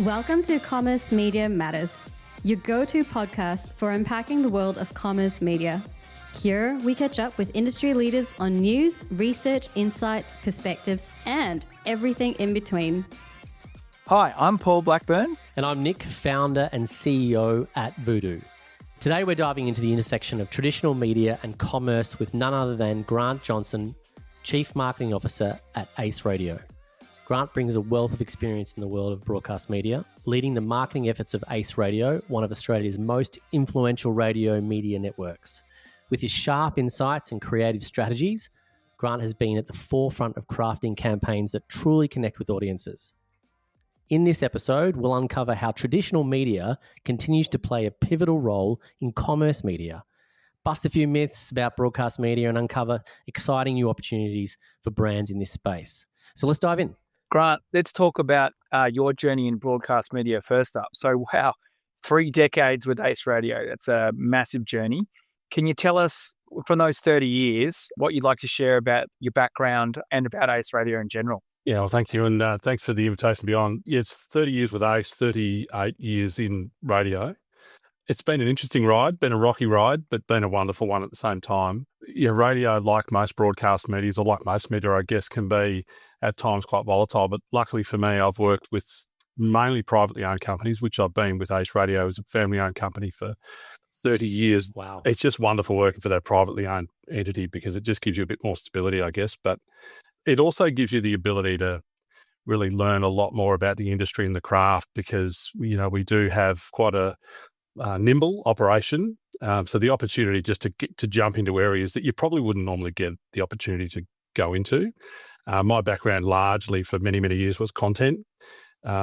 Welcome to Commerce Media Matters, your go-to podcast for unpacking the world of commerce media. Here, we catch up with industry leaders on news, research, insights, perspectives, and everything in between. Hi, I'm Paul Blackburn. And I'm Nick, founder and CEO at Voodoo. Today, we're diving into the intersection of traditional media and commerce with none other than Grant Johnstone, Chief Marketing Officer at Ace Radio. Grant brings a wealth of experience in the world of broadcast media, leading the marketing efforts of Ace Radio, one of Australia's most influential radio media networks. With his sharp insights and creative strategies, Grant has been at the forefront of crafting campaigns that truly connect with audiences. In this episode, we'll uncover how traditional media continues to play a pivotal role in commerce media, bust a few myths about broadcast media, and uncover exciting new opportunities for brands in this space. So let's dive in. Grant, let's talk about your journey in broadcast media first up. So, wow, 3 decades with Ace Radio. That's a massive journey. Can you tell us from those 30 years what you'd like to share about your background and about Ace Radio in general? Yeah, well, thank you. And thanks for the invitation to be on. Yeah, it's 30 years with Ace, 38 years in radio. It's been an interesting ride, been a rocky ride, but been a wonderful one at the same time. Yeah, radio, like most broadcast medias, or like most media, I guess, can be at times quite volatile. But luckily for me, I've worked with mainly privately owned companies, which I've been with Ace Radio as a family-owned company for 30 years. Wow. It's just wonderful working for that privately owned entity because it just gives you a bit more stability, I guess. But it also gives you the ability to really learn a lot more about the industry and the craft because, you know, we do have quite a nimble operation. So the opportunity just to get to jump into areas that you probably wouldn't normally get the opportunity to go into. My background largely for many, many years was content.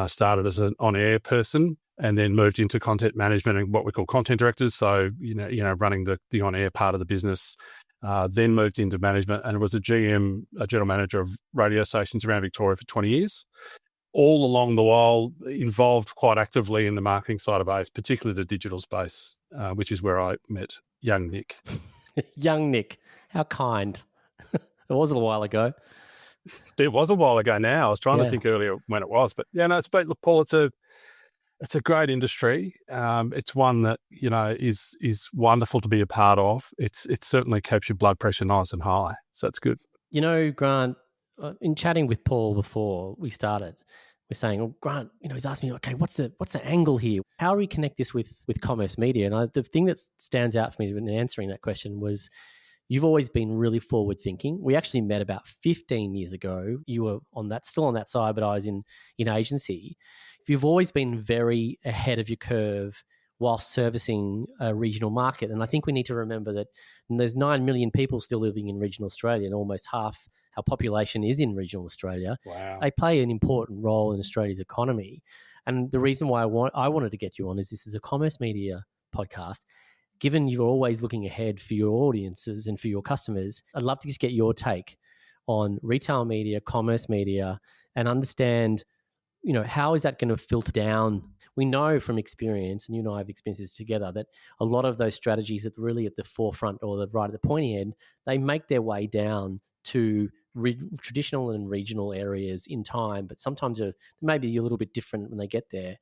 Started as an on-air person and then moved into content management and what we call content directors. So, you know, running the on-air part of the business. Then moved into management and was a GM, a general manager of radio stations around Victoria for 20 years. All along the while involved quite actively in the marketing side of Ace, particularly the digital space, which is where I met young Nick. Young Nick, how kind. It was a little while ago. It was a while ago now. I was trying to think earlier when it was. But yeah, no, look, Paul, it's a great industry. It's one that, you know, is wonderful to be a part of. It certainly keeps your blood pressure nice and high. So it's good. You know, Grant, in chatting with Paul before we started, we're saying, oh, Grant, you know, he's asking me, okay, what's the angle here? How do we connect this with commerce media? And the thing that stands out for me in answering that question was you've always been really forward thinking. We actually met about 15 years ago. You were still on that side, but I was in agency. You've always been very ahead of your curve while servicing a regional market. And I think we need to remember that there's 9 million people still living in regional Australia and almost half our population is in regional Australia. Wow. They play an important role in Australia's economy. And the reason why I wanted to get you on is this is a commerce media podcast. Given you're always looking ahead for your audiences and for your customers, I'd love to just get your take on retail media, commerce media, and understand, you know, how is that going to filter down? We know from experience, and you and I have experienced this together, that a lot of those strategies that are really at the forefront or right at the pointy end, they make their way down to traditional and regional areas in time, but sometimes they may be a little bit different when they get there.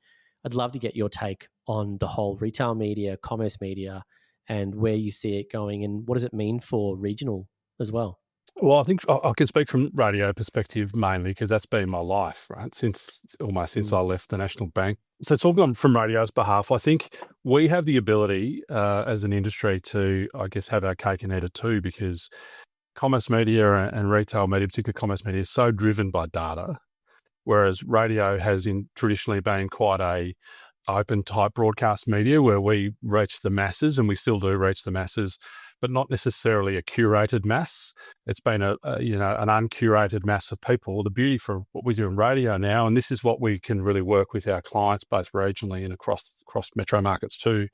I'd love to get your take on the whole retail media, commerce media, and where you see it going, and what does it mean for regional as well? Well, I think I can speak from radio perspective mainly because that's been my life, right? Since I left the National Bank. So talking on from radio's behalf, I think we have the ability as an industry to, I guess, have our cake and eat it too, because commerce media and retail media, particularly commerce media, is so driven by data, whereas radio has traditionally been quite a open type broadcast media where we reach the masses, and we still do reach the masses, but not necessarily a curated mass. It's been an uncurated mass of people. The beauty for what we do in radio now, and this is what we can really work with our clients both regionally and across metro markets too,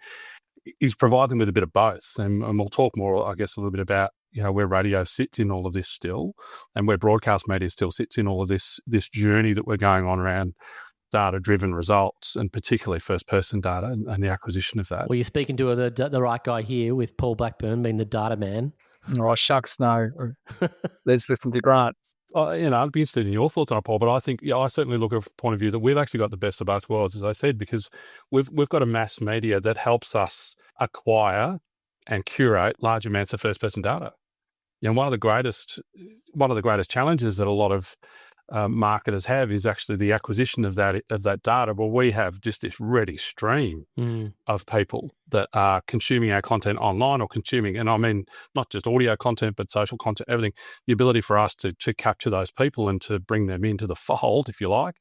is provide them with a bit of both. And we'll talk more, I guess, a little bit about, you know, where radio sits in all of this still, and where broadcast media still sits in all of this journey that we're going on around data-driven results, and particularly first-person data and the acquisition of that. Well, you're speaking to the right guy here with Paul Blackburn being the data man. Oh, shucks, no. Let's listen to Grant. I'd be interested in your thoughts on it, Paul, but I think, I certainly look at a point of view that we've actually got the best of both worlds, as I said, because we've got a mass media that helps us acquire and curate large amounts of first-person data. One of the greatest challenges that a lot of marketers have is actually the acquisition of that data. Well, we have just this ready stream of people that are consuming our content online or consuming, and I mean not just audio content, but social content, everything. The ability for us to capture those people and to bring them into the fold, if you like.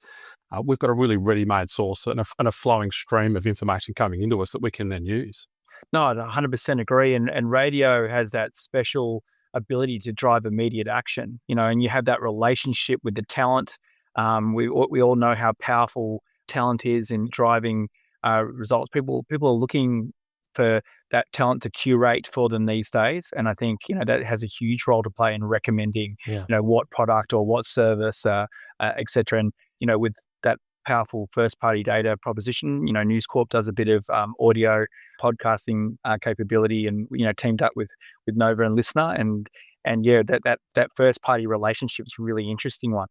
We've got a really ready-made source and a flowing stream of information coming into us that we can then use. No, I 100% agree. And radio has that special ability to drive immediate action, and you have that relationship with the talent. We all know how powerful talent is in driving results. People are looking for that talent to curate for them these days, and I think that has a huge role to play in recommending what product or what service, etc. And with that powerful first party data proposition, News Corp does a bit of audio podcasting capability, and teamed up with Nova and Listener, and that first party relationship is a really interesting one.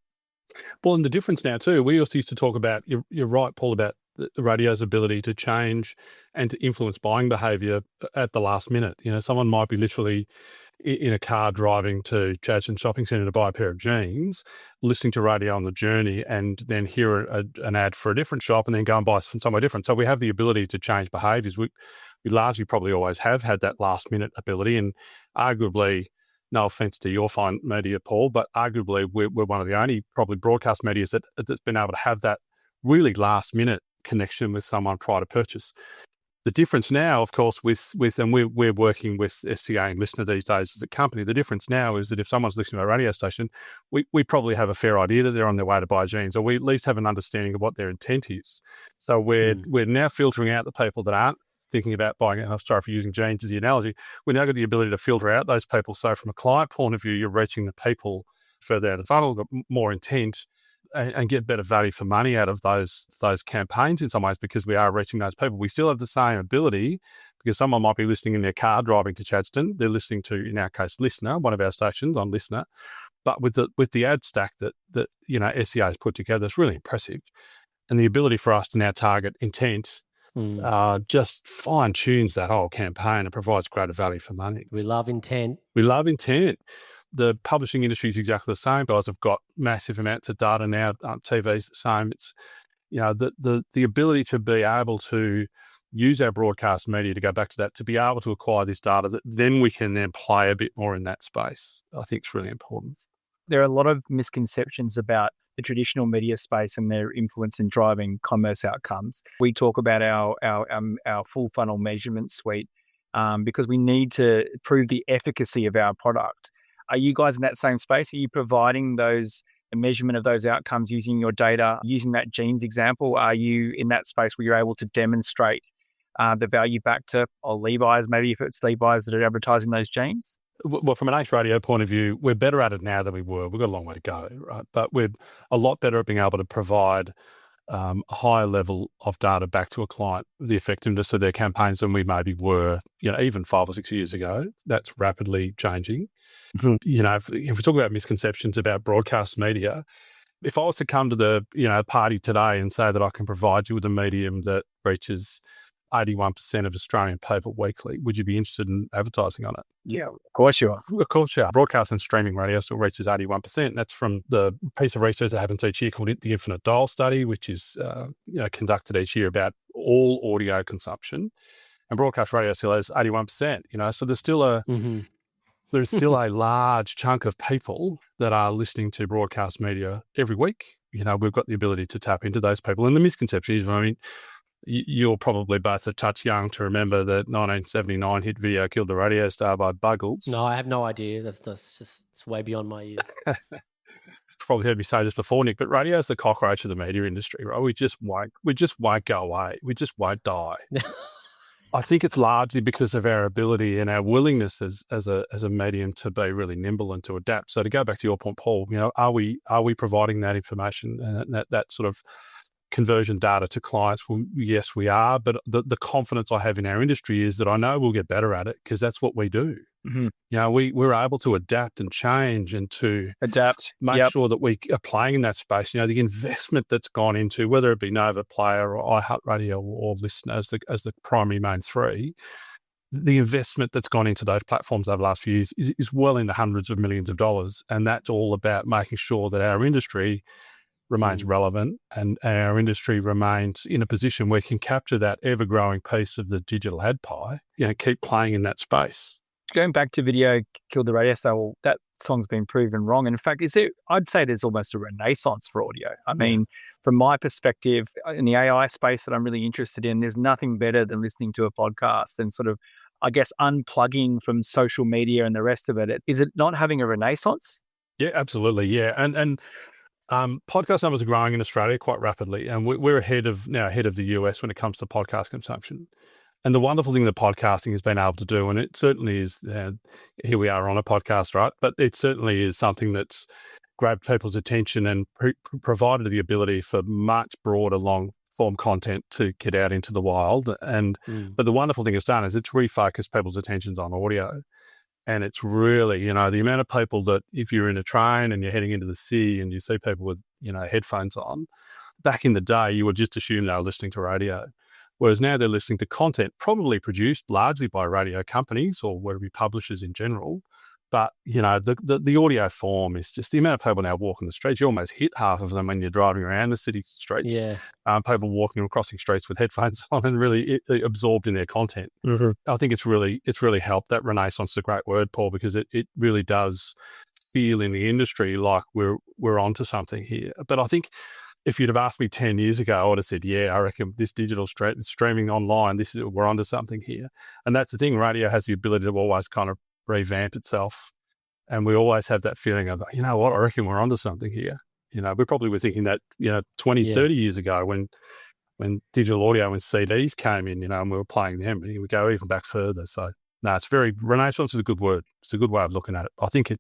Well, and the difference now too, we also used to talk about, you're right, Paul, about the radio's ability to change and to influence buying behaviour at the last minute. Someone might be literally in a car driving to Johnstone shopping centre to buy a pair of jeans, listening to radio on the journey, and then hear an ad for a different shop and then go and buy from somewhere different. So we have the ability to change behaviours. We largely probably always have had that last minute ability, and arguably, no offence to your fine media, Paul, but arguably we're one of the only probably broadcast media that's been able to have that really last minute connection with someone prior to purchase. The difference now, of course, and we're working with SCA and Listener these days as a company, the difference now is that if someone's listening to a radio station, we probably have a fair idea that they're on their way to buy jeans, or we at least have an understanding of what their intent is. So we're now filtering out the people that aren't thinking about buying it. I'm sorry for using jeans as the analogy. We've now got the ability to filter out those people. So from a client point of view, you're reaching the people further out of the funnel, got more intent, and get better value for money out of those campaigns in some ways, because we are reaching those people. We still have the same ability, because someone might be listening in their car driving to Johnstone. They're listening to, in our case, Listener, one of our stations on Listener. But with the ad stack that SCA has put together, it's really impressive. And the ability for us to now target intent just fine tunes that whole campaign and provides greater value for money. We love intent. The publishing industry is exactly the same. Guys have got massive amounts of data now. TV's the same. It's the ability to be able to use our broadcast media, to go back to that, to be able to acquire this data that then we can then play a bit more in that space, I think is really important. There are a lot of misconceptions about the traditional media space and their influence in driving commerce outcomes. We talk about our full funnel measurement suite because we need to prove the efficacy of our product. Are you guys in that same space? Are you providing the measurement of those outcomes using your data, using that jeans example? Are you in that space where you're able to demonstrate the value back to Levi's, maybe if it's Levi's that are advertising those jeans? Well, from an Ace Radio point of view, we're better at it now than we were. We've got a long way to go, right? But we're a lot better at being able to provide a higher level of data back to a client, the effectiveness of their campaigns than we maybe were, even 5 or 6 years ago. That's rapidly changing. Mm-hmm. If we talk about misconceptions about broadcast media, if I was to come to the party today and say that I can provide you with a medium that reaches 81% of Australian people weekly, would you be interested in advertising on it? Yeah, of course you are. Of course you are. Broadcast and streaming radio still reaches 81%. That's from the piece of research that happens each year called the Infinite Dial Study, which is conducted each year about all audio consumption. And broadcast radio still has 81%. So there's still there's still a large chunk of people that are listening to broadcast media every week. We've got the ability to tap into those people. And the misconception is, you're probably both a touch young to remember the 1979 hit video "Killed the Radio Star" by Buggles. No, I have no idea. That's just it's way beyond my years. Probably heard me say this before, Nick, but radio is the cockroach of the media industry, right? We just won't go away. We just won't die. I think it's largely because of our ability and our willingness as a medium to be really nimble and to adapt. So to go back to your point, Paul, are we providing that information and that sort of conversion data to clients? Well, yes, we are. But the confidence I have in our industry is that I know we'll get better at it because that's what we do. Mhm. We were able to adapt and change and to Adapt. make Yep. sure that we are playing in that space. The investment that's gone into, whether it be Nova Player or iHeartRadio or Listen as the primary main three, the investment that's gone into those platforms over the last few years is well in the hundreds of millions of dollars. And that's all about making sure that our industry remains relevant and our industry remains in a position where it can capture that ever-growing piece of the digital ad pie, keep playing in that space. Going back to Video Killed the Radio Star, well, that song's been proven wrong. And in fact, I'd say there's almost a renaissance for audio. I mean, from my perspective, in the AI space that I'm really interested in, there's nothing better than listening to a podcast and sort of, I guess, unplugging from social media and the rest of it. Is it not having a renaissance? Yeah, absolutely. Yeah. And podcast numbers are growing in Australia quite rapidly, and we're ahead of the US when it comes to podcast consumption. And the wonderful thing that podcasting has been able to do, and it certainly is, here we are on a podcast, right? But it certainly is something that's grabbed people's attention and provided the ability for much broader long form content to get out into the wild. But the wonderful thing it's done is it's refocused people's attentions on audio. And it's really, the amount of people that if you're in a train and you're heading into the city and you see people with, headphones on, back in the day, you would just assume they were listening to radio. Whereas now they're listening to content probably produced largely by radio companies or whether it be publishers in general. But, the audio form is just the amount of people now walking the streets. You almost hit half of them when you're driving around the city streets. Yeah. People walking and crossing streets with headphones on and really absorbed in their content. Mm-hmm. I think it's really helped. That renaissance is a great word, Paul, because it really does feel in the industry like we're onto something here. But I think if you'd have asked me 10 years ago, I would have said, I reckon this digital streaming online, we're onto something here. And that's the thing. Radio has the ability to always kind of revamp itself. And we always have that feeling of, I reckon we're onto something here. We probably were thinking that, 20, 30 years ago when digital audio and CDs came in, and we were playing them, we go even back further. So, renaissance is a good word. It's a good way of looking at it. I think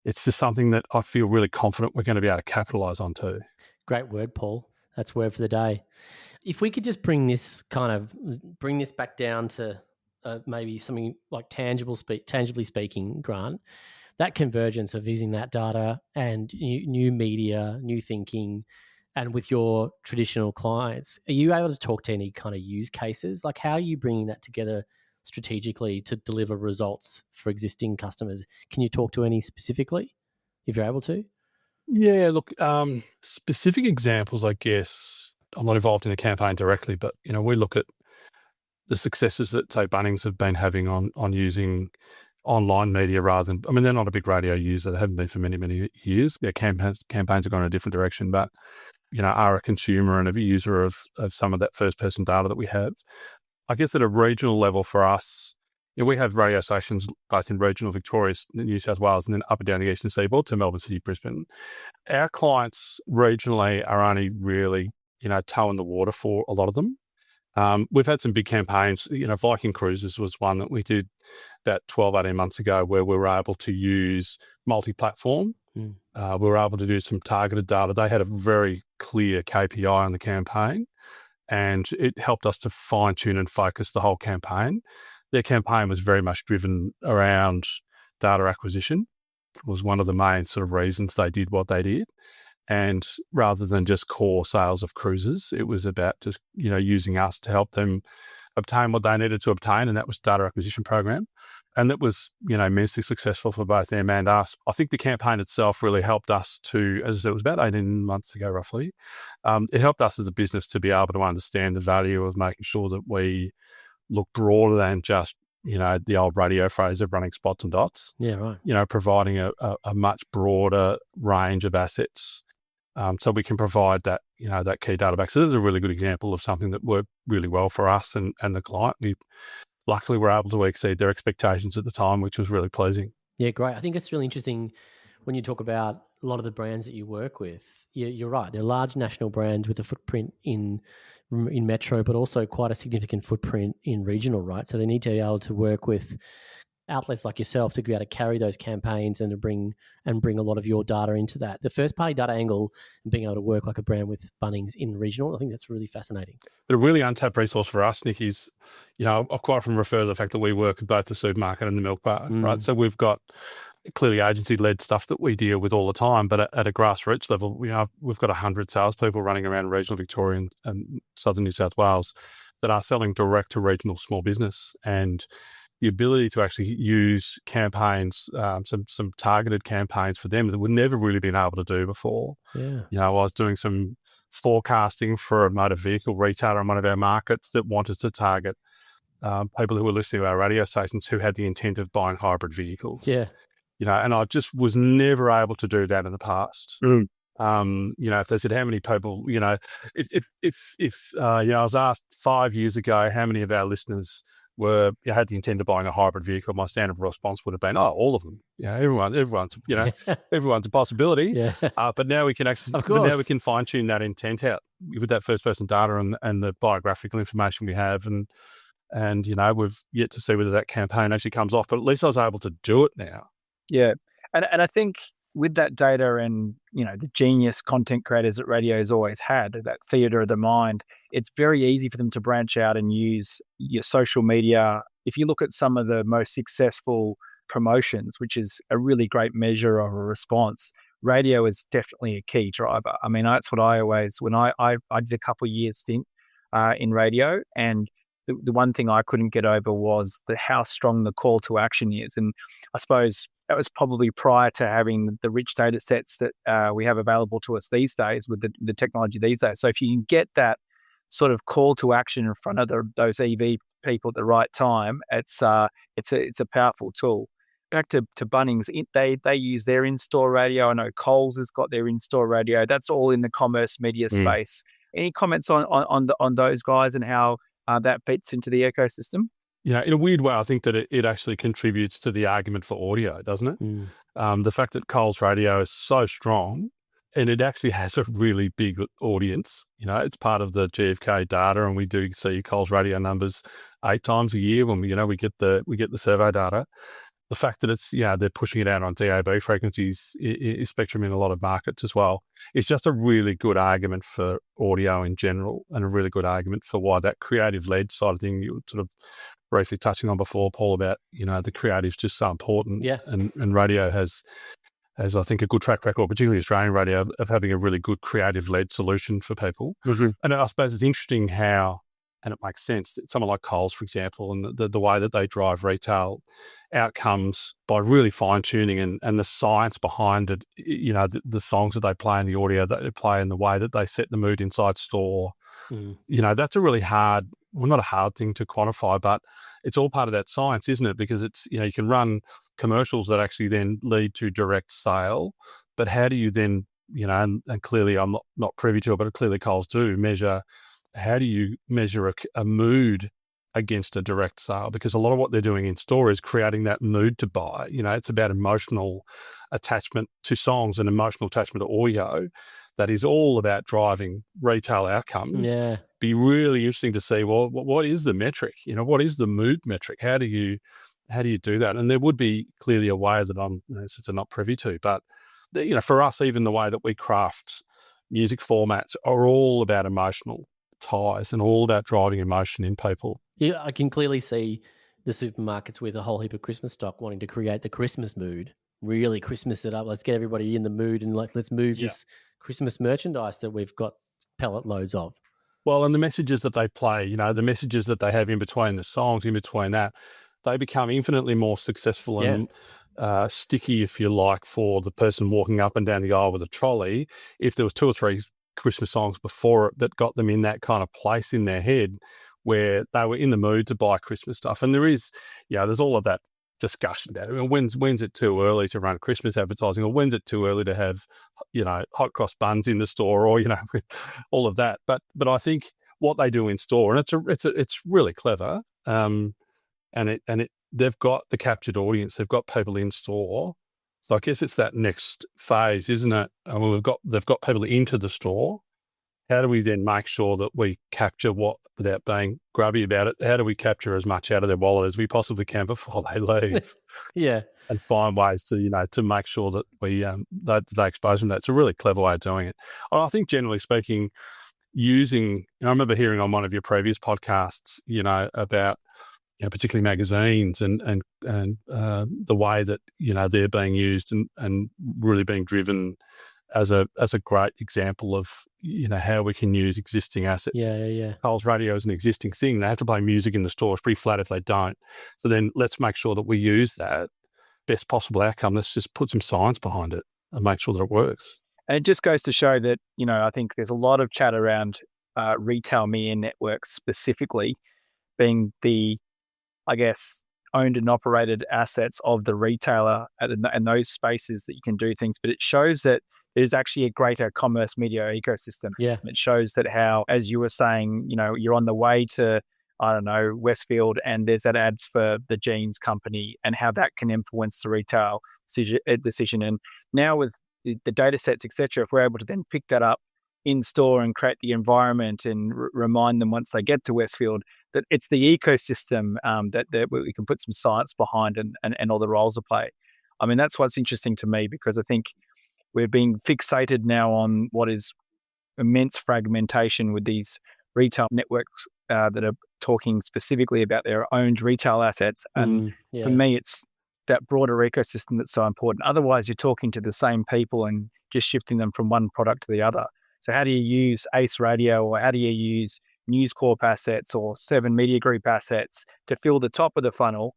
it's just something that I feel really confident we're going to be able to capitalise on too. Great word, Paul. That's word for the day. If we could just bring this back down to maybe something like tangibly speaking, Grant, that convergence of using that data and new media, new thinking, and with your traditional clients, are you able to talk to any kind of use cases? Like, how are you bringing that together strategically to deliver results for existing customers? Can you talk to any specifically, if you're able to? Yeah, look, specific examples, I guess, I'm not involved in the campaign directly, but, we look at the successes that, say, Bunnings have been having on using online media rather than, they're not a big radio user. They haven't been for many, many years. Their campaigns have gone in a different direction, but, are a consumer and a user of some of that first-person data that we have. I guess at a regional level for us, we have radio stations both in regional Victoria, New South Wales, and then up and down the eastern seaboard to Melbourne City, Brisbane. Our clients regionally are only really, toe in the water for a lot of them. We've had some big campaigns. Viking Cruises was one that we did about 12, 18 months ago where we were able to use multi-platform. We were able to do some targeted data. They had a very clear KPI on the campaign, and it helped us to fine-tune and focus the whole campaign. Their campaign was very much driven around data acquisition. It was one of the main sort of reasons they did what they did. And rather than just core sales of cruises, it was about just, using us to help them obtain what they needed to obtain, and that was data acquisition program. And that was, immensely successful for both them and us. I think the campaign itself really helped us to, as I said, it was about 18 months ago, roughly. It helped us as a business to be able to understand the value of making sure that we look broader than just, the old radio phrase of running spots and dots. Yeah, right. Providing a much broader range of assets. So we can provide that, that key data back. So this is a really good example of something that worked really well for us and the client. We luckily were able to exceed their expectations at the time, which was really pleasing. Yeah, great. I think it's really interesting when you talk about a lot of the brands that you work with. You're right. They're large national brands with a footprint in metro, but also quite a significant footprint in regional, right? So they need to be able to work with outlets like yourself to be able to carry those campaigns and to bring a lot of your data into that. The first party data angle and being able to work like a brand with Bunnings in regional, I think that's really fascinating. But a really untapped resource for us, Nick, is, I quite often refer to the fact that we work with both the supermarket and the milk bar, right? So we've got clearly agency-led stuff that we deal with all the time, but at a grassroots level, we've got 100 salespeople running around regional Victoria and southern New South Wales that are selling direct to regional small business, and the ability to actually use campaigns, some targeted campaigns for them that we've never really been able to do before. Yeah. I was doing some forecasting for a motor vehicle retailer in one of our markets that wanted to target people who were listening to our radio stations who had the intent of buying hybrid vehicles. Yeah. And I just was never able to do that in the past. If they said how many people, if I was asked 5 years ago how many of our listeners had the intent of buying a hybrid vehicle, my standard response would have been, all of them. Everyone's everyone's a possibility. Yeah. But now we can fine tune that intent out with that first person data and the biographical information we have, and we've yet to see whether that campaign actually comes off. But at least I was able to do it now. Yeah. And I think with that data and, the genius content creators that radio's always had, that theatre of the mind, it's very easy for them to branch out and use your social media. If you look at some of the most successful promotions, which is a really great measure of a response, radio is definitely a key driver. I mean, that's what I always, when I did a couple of years stint in radio, and the one thing I couldn't get over was how strong the call to action is. And I suppose that was probably prior to having the rich data sets that we have available to us these days with the technology these days. So if you can get that sort of call to action in front of those EV people at the right time, it's a powerful tool. Back to Bunnings, they use their in-store radio. I know Coles has got their in-store radio. That's all in the commerce media space. Any comments on those guys and how that fits into the ecosystem? In a weird way, I think that it actually contributes to the argument for audio, doesn't it? The fact that Coles Radio is so strong, and it actually has a really big audience. It's part of the GfK data, and we do see Coles Radio numbers 8 times a year when we get the survey data. The fact that it's they're pushing it out on DAB frequencies is spectrum in a lot of markets as well. It's just a really good argument for audio in general, and a really good argument for why that creative-led side of thing you were sort of briefly touching on before, Paul, about the creative's just so important. Yeah. And radio has I think a good track record, particularly Australian radio, of having a really good creative-led solution for people. And I suppose it's interesting how, and it makes sense, that someone like Coles, for example, and the way that they drive retail outcomes by really fine-tuning and the science behind it, the songs that they play and the audio that they play and the way that they set the mood inside store, that's a really hard, well, not a hard thing to quantify, but it's all part of that science, isn't it? Because it's, you can run commercials that actually then lead to direct sale, but how do you then, and clearly I'm not privy to it, but clearly Coles do measure, how do you measure a mood against a direct sale? Because a lot of what they're doing in store is creating that mood to buy. It's about emotional attachment to songs and emotional attachment to audio. That is all about driving retail outcomes. Yeah. Be really interesting to see, well, what is the metric? What is the mood metric? How do you do that? And there would be clearly a way that I'm not privy to, but for us, even the way that we craft music formats are all about emotional ties and all about driving emotion in people. Yeah, I can clearly see the supermarkets with a whole heap of Christmas stock wanting to create the Christmas mood, really Christmas it up. Let's get everybody in the mood and let's move this Christmas merchandise that we've got pallet loads of. Well, and the messages that they play, the messages that they have in between the songs, in between that, they become infinitely more successful and sticky, if you like, for the person walking up and down the aisle with a trolley. If there was 2 or 3 Christmas songs before it that got them in that kind of place in their head where they were in the mood to buy Christmas stuff. And there's all of that discussion about it. When's it too early to run Christmas advertising, or when's it too early to have, hot cross buns in the store, or, all of that. But I think what they do in store, and it's really clever. They've got the captured audience, they've got people in store. So I guess it's that next phase, isn't it? They've got people into the store. how do we then make sure that we capture what, without being grubby about it, how do we capture as much out of their wallet as we possibly can before they leave? Yeah. And find ways to, to make sure that we that they expose them to that. It's a really clever way of doing it. And I think generally speaking, using, I remember hearing on one of your previous podcasts, about, particularly magazines and the way that, they're being used and really being driven as a great example of, how we can use existing assets. Yeah. Coles Radio is an existing thing. They have to play music in the store. It's pretty flat if they don't. So then let's make sure that we use that best possible outcome. Let's just put some science behind it and make sure that it works. And it just goes to show that, I think there's a lot of chat around retail media networks specifically being the, I guess, owned and operated assets of the retailer and those spaces that you can do things. But it shows that there's actually a greater commerce media ecosystem. Yeah. It shows that how, as you were saying, you're on the way to, I don't know, Westfield, and there's that ads for the jeans company and how that can influence the retail decision. And now with the data sets, et cetera, if we're able to then pick that up in store and create the environment and remind them once they get to Westfield that it's the ecosystem that we can put some science behind and all the roles to play. I mean, that's what's interesting to me, because I think we're being fixated now on what is immense fragmentation with these retail networks that are talking specifically about their owned retail assets. And for me, it's that broader ecosystem that's so important. Otherwise, you're talking to the same people and just shifting them from one product to the other. So how do you use Ace Radio, or how do you use News Corp assets or Seven Media Group assets to fill the top of the funnel,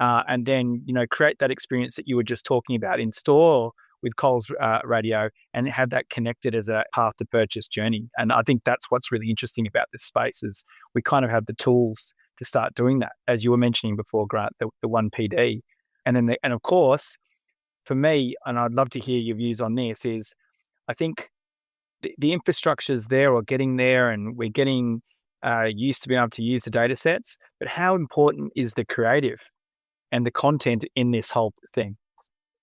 and then create that experience that you were just talking about in store with Coles Radio, and have that connected as a path to purchase journey. And I think that's what's really interesting about this space, is we kind of have the tools to start doing that, as you were mentioning before, Grant, the 1PD. And then and of course, for me, and I'd love to hear your views on this, is I think the infrastructure's there or getting there, and we're getting used to being able to use the data sets, but how important is the creative and the content in this whole thing?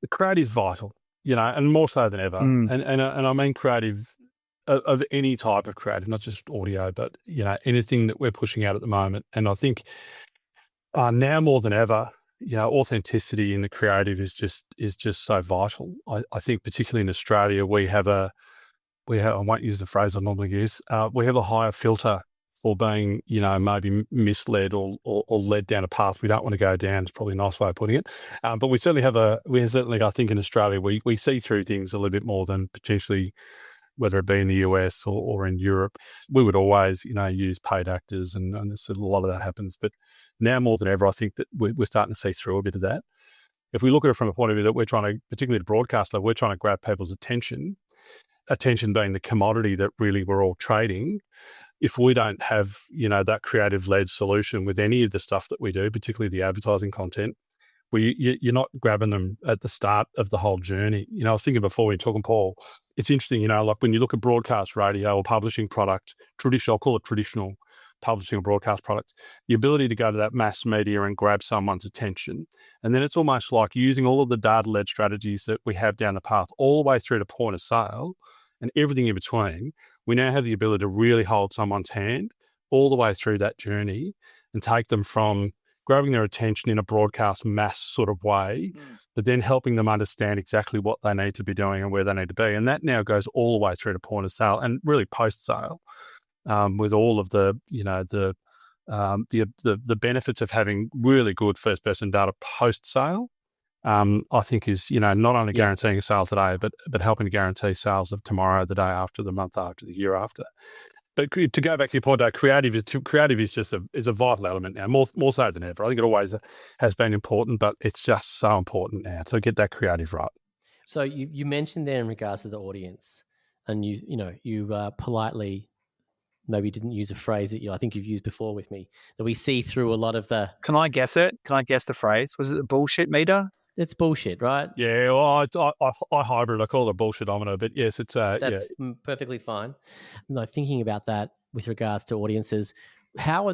The creative is vital, and more so than ever. And I mean creative of any type of creative, not just audio, but, anything that we're pushing out at the moment. And I think now more than ever, authenticity in the creative is just so vital. I think particularly in Australia, we have I won't use the phrase I normally use, we have a higher filter for being, maybe misled or led down a path we don't want to go down. It's probably a nice way of putting it. But we certainly I think in Australia, we see through things a little bit more than potentially, whether it be in the US or in Europe. We would always, use paid actors, and a lot of that happens. But now more than ever, I think that we're starting to see through a bit of that. If we look at it from a point of view that we're trying to, particularly the broadcaster, we're trying to grab people's attention being the commodity that really we're all trading. If we don't have, that creative-led solution with any of the stuff that we do, particularly the advertising content, you're not grabbing them at the start of the whole journey. I was thinking before we were talking, Paul, it's interesting, like when you look at broadcast radio or publishing product, I'll call it traditional publishing or broadcast product, the ability to go to that mass media and grab someone's attention. And then it's almost like using all of the data-led strategies that we have down the path all the way through to point of sale and everything in between. We now have the ability to really hold someone's hand all the way through that journey and take them from grabbing their attention in a broadcast mass sort of way, but then helping them understand exactly what they need to be doing and where they need to be. And that now goes all the way through to point of sale and really post-sale, with all of the benefits of having really good first-person data post-sale. I think is, not only guaranteeing a sale today, but helping to guarantee sales of tomorrow, the day after, the month after, the year after. But to go back to your point, creative is just a vital element now, more so than ever. I think it always has been important, but it's just so important now to get that creative right. So you mentioned there in regards to the audience, and you politely maybe didn't use a phrase that I think you've used before with me, that we see through a lot of the... Can I guess it? Can I guess the phrase? Was it the bullshit meter? It's bullshit, right? Yeah, well, I hybrid. I call it a bullshitometer, but yes, it's that's perfectly fine. Thinking about that with regards to audiences, how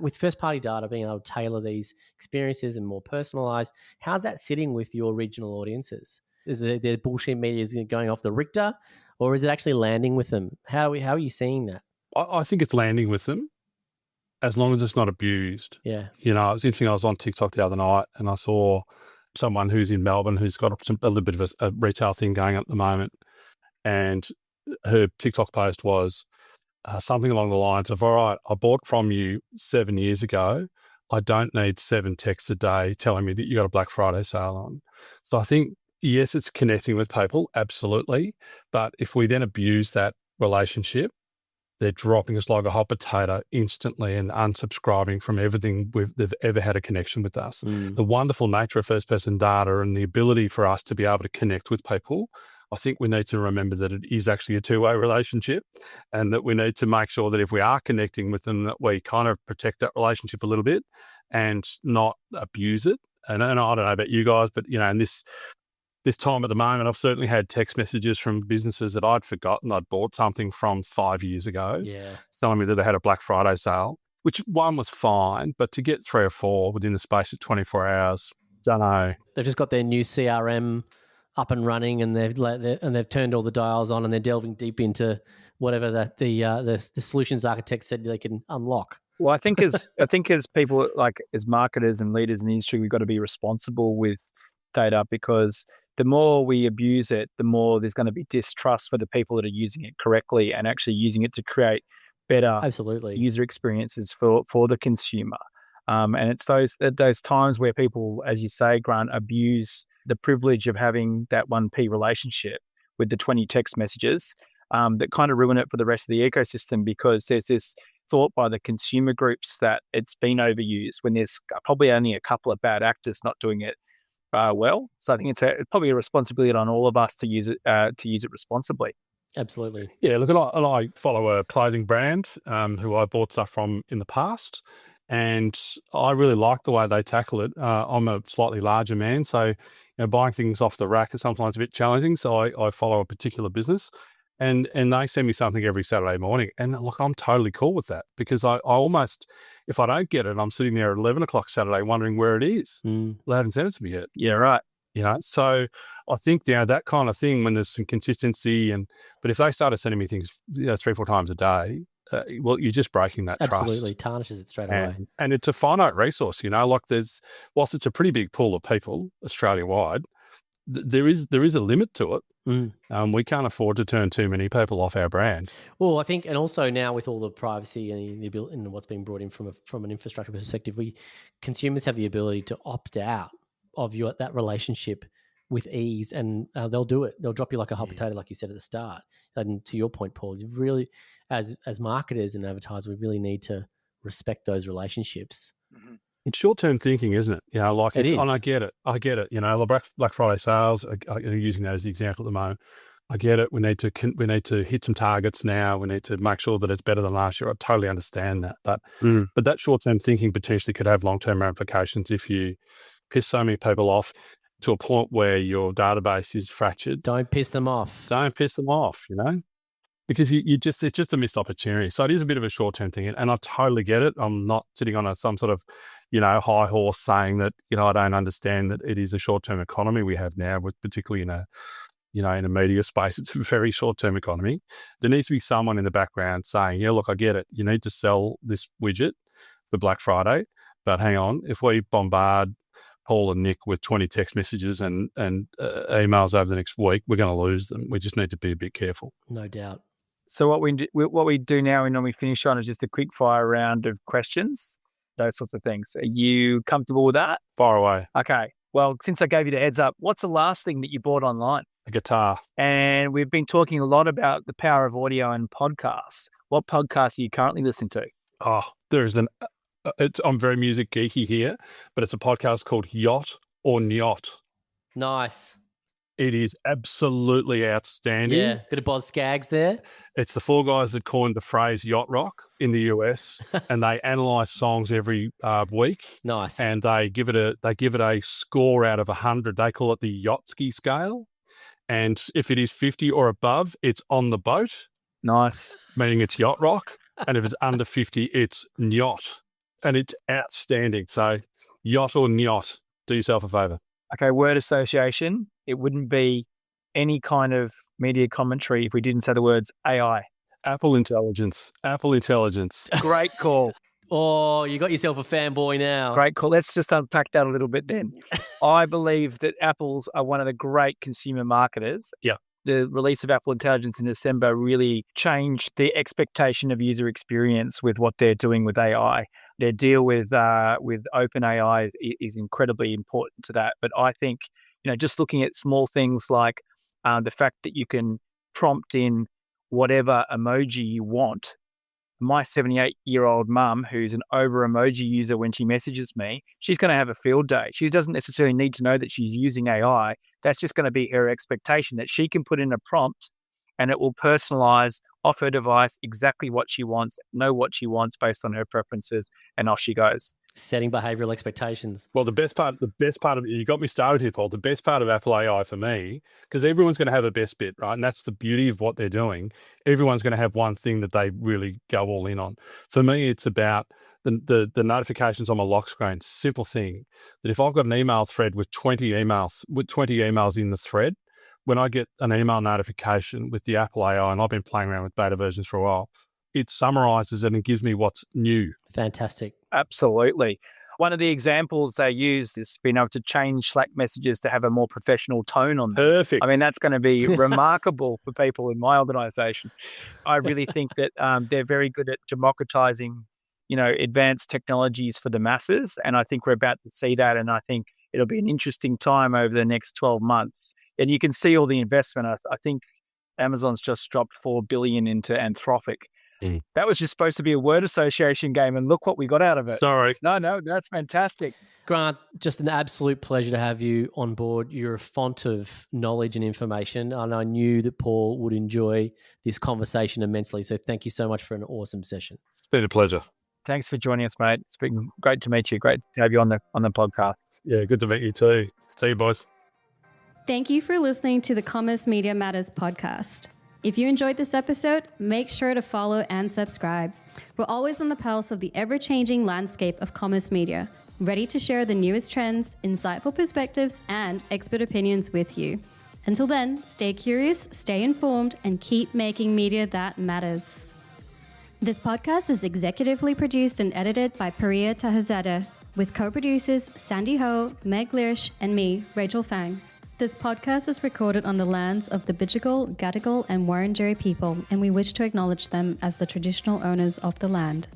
with first party data being able to tailor these experiences and more personalized, how's that sitting with your regional audiences? Is there bullshit media going off the Richter, or is it actually landing with them? How are you seeing that? I think it's landing with them as long as it's not abused. Yeah. You know, it was interesting. I was on TikTok the other night and I saw someone who's in Melbourne who's got a little bit of a retail thing going at the moment. And her TikTok post was something along the lines of, all right, I bought from you 7 years ago. I don't need 7 texts a day telling me that you got a Black Friday sale on. So I think, yes, it's connecting with people, absolutely. But if we then abuse that relationship, they're dropping us like a hot potato instantly and unsubscribing from everything they've ever had a connection with us. The wonderful nature of first-person data and the ability for us to be able to connect with people, I think we need to remember that it is actually a two-way relationship, and that we need to make sure that if we are connecting with them, that we kind of protect that relationship a little bit and not abuse it. And I don't know about you guys, but, you know, in this time at the moment, I've certainly had text messages from businesses that I'd forgotten I'd bought something from 5 years ago, telling me that they had a Black Friday sale, which one was fine, but to get 3 or 4 within the space of 24 hours, don't know. They've just got their new CRM up and running, and they've turned all the dials on, and they're delving deep into whatever that the solutions architect said they can unlock. Well, I think as people, like as marketers and leaders in the industry, we've got to be responsible with data, because the more we abuse it, the more there's going to be distrust for the people that are using it correctly and actually using it to create better user experiences for the consumer. And it's those times where people, as you say, Grant, abuse the privilege of having that 1P relationship with the 20 text messages that kind of ruin it for the rest of the ecosystem, because there's this thought by the consumer groups that it's been overused when there's probably only a couple of bad actors not doing it well. So I think it's probably a responsibility on all of us to use it responsibly. Absolutely. Yeah, look, I follow a clothing brand who I bought stuff from in the past, and I really like the way they tackle it. I'm a slightly larger man, so buying things off the rack is sometimes a bit challenging. So I follow a particular business, and they send me something every Saturday morning. And look, I'm totally cool with that, because I almost, if I don't get it, I'm sitting there at 11 o'clock Saturday wondering where it is. They haven't sent it to me yet. Yeah, right. So I think, that kind of thing, when there's some consistency, but if they started sending me things 3-4 times a day, well, you're just breaking that trust. Absolutely, tarnishes it straight away. And it's a finite resource, like whilst it's a pretty big pool of people Australia-wide, there is a limit to it. We can't afford to turn too many people off our brand. Well, I think, and also now with all the privacy and what's being brought in from an infrastructure perspective, consumers have the ability to opt out of that relationship with ease, and they'll do it. They'll drop you like a hot potato, like you said at the start. And to your point, Paul, you really, as marketers and advertisers, we really need to respect those relationships. It's short-term thinking, isn't it? It is. And I get it. The Black Friday sales, using that as the example at the moment, I get it. We need to hit some targets now. We need to make sure that it's better than last year. I totally understand that, but that short-term thinking potentially could have long-term ramifications if you piss so many people off to a point where your database is fractured. Don't piss them off. Because it's just a missed opportunity. So it is a bit of a short-term thing, and I totally get it. I'm not sitting on some sort of, high horse saying that, I don't understand that it is a short-term economy we have now, particularly in a media space. It's a very short-term economy. There needs to be someone in the background saying, yeah, look, I get it. You need to sell this widget for Black Friday, but hang on, if we bombard Paul and Nick with 20 text messages and emails over the next week, we're going to lose them. We just need to be a bit careful. No doubt. So what we do now, and when we finish on, is just a quick fire round of questions, those sorts of things. Are you comfortable with that? Fire away. Okay. Well, since I gave you the heads up, what's the last thing that you bought online? A guitar. And we've been talking a lot about the power of audio and podcasts. What podcasts are you currently listening to? Oh, there's I'm very music geeky here, but it's a podcast called Yacht or Nyot. Nice. It is absolutely outstanding. Yeah, bit of Boz Scaggs there. It's the 4 guys that coined the phrase yacht rock in the US, and they analyze songs every week. Nice. And they give it a score out of 100. They call it the Yachtski scale, and if it is 50 or above, it's on the boat. Nice. Meaning it's yacht rock, and if it's under 50, it's Nyot, and it's outstanding. So Yacht or Nyot, do yourself a favor. Okay, word association. It wouldn't be any kind of media commentary if we didn't say the words AI. Apple intelligence. Apple intelligence. Great call. Oh, you got yourself a fanboy now. Great call. Let's just unpack that a little bit then. I believe that Apples are one of the great consumer marketers. Yeah. The release of Apple Intelligence in December really changed the expectation of user experience with what they're doing with AI. Their deal with OpenAI is incredibly important to that. But I think, just looking at small things like the fact that you can prompt in whatever emoji you want. My 78-year-old mum, who's an over emoji user when she messages me, she's going to have a field day. She doesn't necessarily need to know that she's using AI. That's just going to be her expectation that she can put in a prompt and it will personalize off her device exactly what she wants, know what she wants based on her preferences, and off she goes. Setting behavioural expectations. Well, the best part of you got me started here, Paul. The best part of Apple AI for me, because everyone's going to have a best bit, right? And that's the beauty of what they're doing. Everyone's going to have one thing that they really go all in on. For me, it's about the notifications on my lock screen. Simple thing that if I've got an email thread with 20 emails in the thread, when I get an email notification with the Apple AI, and I've been playing around with beta versions for a while, it summarizes it and gives me what's new. Fantastic. Absolutely. One of the examples they use is being able to change Slack messages to have a more professional tone on them. Perfect. I mean, that's going to be remarkable for people in my organization. I really think that they're very good at democratizing, advanced technologies for the masses. And I think we're about to see that. And I think it'll be an interesting time over the next 12 months. And you can see all the investment. I think Amazon's just dropped $4 billion into Anthropic. That was just supposed to be a word association game, and look what we got out of it. Sorry. No, that's fantastic. Grant, just an absolute pleasure to have you on board. You're a font of knowledge and information, and I knew that Paul would enjoy this conversation immensely. So thank you so much for an awesome session. It's been a pleasure. Thanks for joining us, mate. It's been great to meet you. Great to have you on the podcast. Yeah, good to meet you too. See you, boys. Thank you for listening to the Commerce Media Matters podcast. If you enjoyed this episode, make sure to follow and subscribe. We're always on the pulse of the ever-changing landscape of commerce media, ready to share the newest trends, insightful perspectives, and expert opinions with you. Until then, stay curious, stay informed, and keep making media that matters. This podcast is executively produced and edited by Priya Tahazadeh, with co-producers Sandy Ho, Meg Lirsch, and me, Rachel Fang. This podcast is recorded on the lands of the Bidjigal, Gadigal, and Wurundjeri people, and we wish to acknowledge them as the traditional owners of the land.